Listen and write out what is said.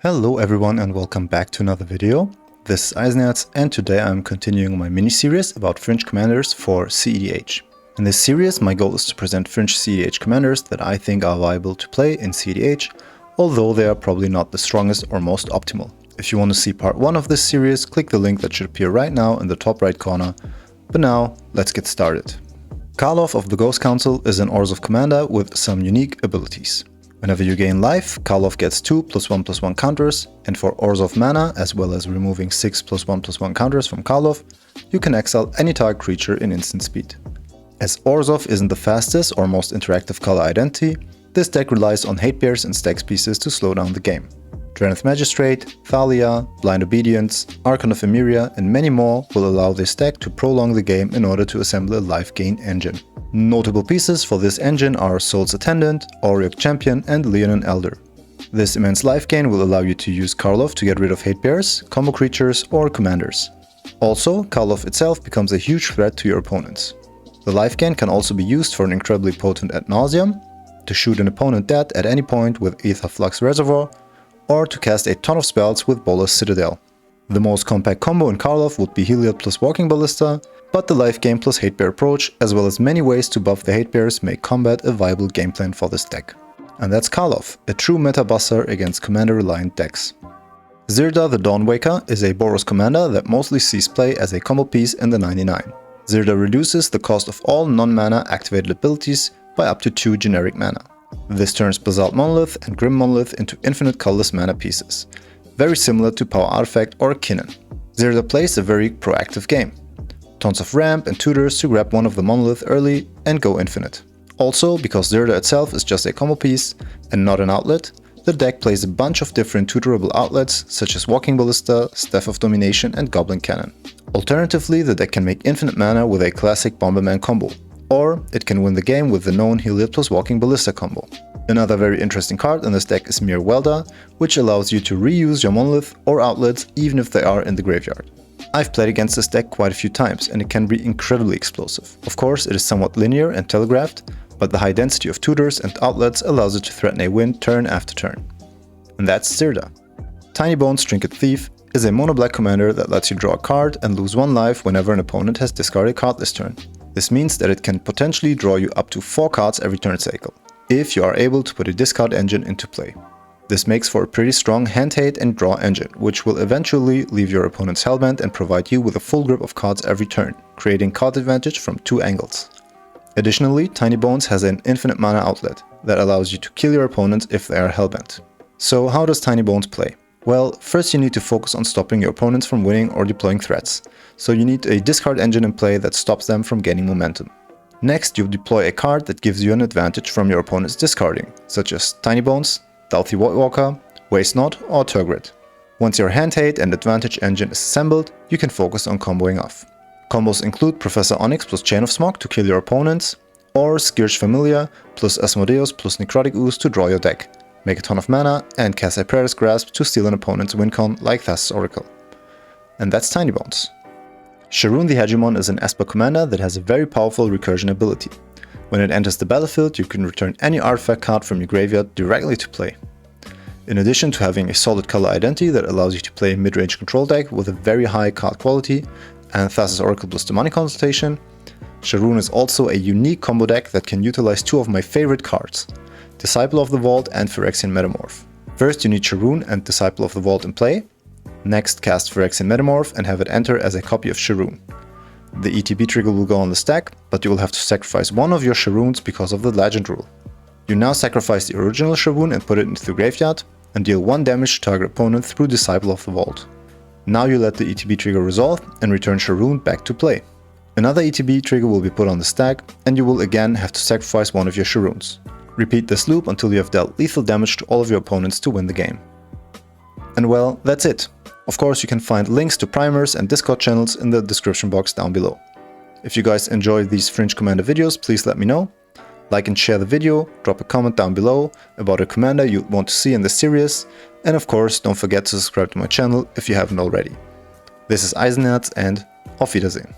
Hello everyone and welcome back to another video. This is Eisenherz and today I'm continuing my mini-series about Fringe commanders for cEDH. In this series my goal is to present Fringe cEDH commanders that I think are viable to play in cEDH, although they are probably not the strongest or most optimal. If you want to see part 1 of this series, click the link that should appear right now in the top right corner. But now, let's get started. Karlov of the Ghost Council is an Orzhov commander with some unique abilities. Whenever you gain life, Karlov gets 2+1/+1 counters, and for Orzhov mana, as well as removing 6+1/+1 counters from Karlov, you can exile any target creature in instant speed. As Orzhov isn't the fastest or most interactive color identity, this deck relies on hate bears and stacks pieces to slow down the game. Drannith Magistrate, Thalia, Blind Obedience, Archon of Emeria, and many more will allow this deck to prolong the game in order to assemble a life gain engine. Notable pieces for this engine are Soul's Attendant, Auriok Champion, and Leonin Elder. This immense life gain will allow you to use Karlov to get rid of hate bears, combo creatures, or commanders. Also, Karlov itself becomes a huge threat to your opponents. The life gain can also be used for an incredibly potent ad nauseam, to shoot an opponent dead at any point with Aether Flux Reservoir, or to cast a ton of spells with Bolas Citadel. The most compact combo in Karlov would be Heliod plus Walking Ballista, but the life gain plus hate bear approach, as well as many ways to buff the hate bears, make combat a viable game plan for this deck. And that's Karlov, a true meta buster against commander-reliant decks. Zirda the Dawnwaker is a Boros commander that mostly sees play as a combo piece in the 99. Zirda reduces the cost of all non-mana activated abilities by up to 2 generic mana. This turns Basalt Monolith and Grim Monolith into infinite colorless mana pieces, very similar to Power Artifact or Kinnan. Zirda plays a very proactive game. Tons of ramp and tutors to grab one of the monolith early and go infinite. Also, because Zirda itself is just a combo piece and not an outlet, the deck plays a bunch of different tutorable outlets such as Walking Ballista, Staff of Domination, and Goblin Cannon. Alternatively, the deck can make infinite mana with a classic Bomberman combo, or it can win the game with the known Heliod plus Walking Ballista combo. Another very interesting card in this deck is Mere Welder, which allows you to reuse your monolith or outlets even if they are in the graveyard. I've played against this deck quite a few times and it can be incredibly explosive. Of course, it is somewhat linear and telegraphed, but the high density of tutors and outlets allows it to threaten a win turn after turn. And that's Zirda. Tinybones Trinket Thief is a mono-black commander that lets you draw a card and lose 1 life whenever an opponent has discarded a card this turn. This means that it can potentially draw you up to 4 cards every turn cycle, if you are able to put a discard engine into play. This makes for a pretty strong hand hate and draw engine, which will eventually leave your opponent's hellbent and provide you with a full grip of cards every turn, creating card advantage from 2 angles. Additionally, Tinybones has an infinite mana outlet that allows you to kill your opponents if they are hellbent. So how does Tinybones play? Well, first you need to focus on stopping your opponents from winning or deploying threats, so you need a discard engine in play that stops them from gaining momentum. Next, you deploy a card that gives you an advantage from your opponent's discarding, such as Tinybones, Dauthi Voidwalker, Waste Not, or Tergrid. Once your hand hate and advantage engine is assembled, you can focus on comboing off. Combos include Professor Onyx plus Chain of Smog to kill your opponents, or Skirch Familiar plus Asmodeus plus Necrotic Ooze to draw your deck, make a ton of mana, and cast a Praetor's Grasp to steal an opponent's win con like Thassa's Oracle. And that's Tinybones. Sharuum the Hegemon is an Esper commander that has a very powerful recursion ability. When it enters the battlefield, you can return any artifact card from your graveyard directly to play. In addition to having a solid color identity that allows you to play a mid-range control deck with a very high card quality and Thassa's Oracle plus Demonic Consultation, Sharuum is also a unique combo deck that can utilize 2 of my favorite cards, Disciple of the Vault and Phyrexian Metamorph. First you need Sharuum and Disciple of the Vault in play. Next, cast Phyrexian Metamorph and have it enter as a copy of Sharuum. The ETB trigger will go on the stack, but you will have to sacrifice 1 of your Sharuums because of the legend rule. You now sacrifice the original Sharuum and put it into the graveyard, and deal 1 damage to target opponent through Disciple of the Vault. Now you let the ETB trigger resolve and return Sharuum back to play. Another ETB trigger will be put on the stack, and you will again have to sacrifice 1 of your Sharuums. Repeat this loop until you have dealt lethal damage to all of your opponents to win the game. And well, that's it. Of course, you can find links to primers and Discord channels in the description box down below. If you guys enjoy these Fringe Commander videos, please let me know. Like and share the video, drop a comment down below about a commander you want to see in this series, and of course, don't forget to subscribe to my channel if you haven't already. This is Eisenherz and Auf Wiedersehen.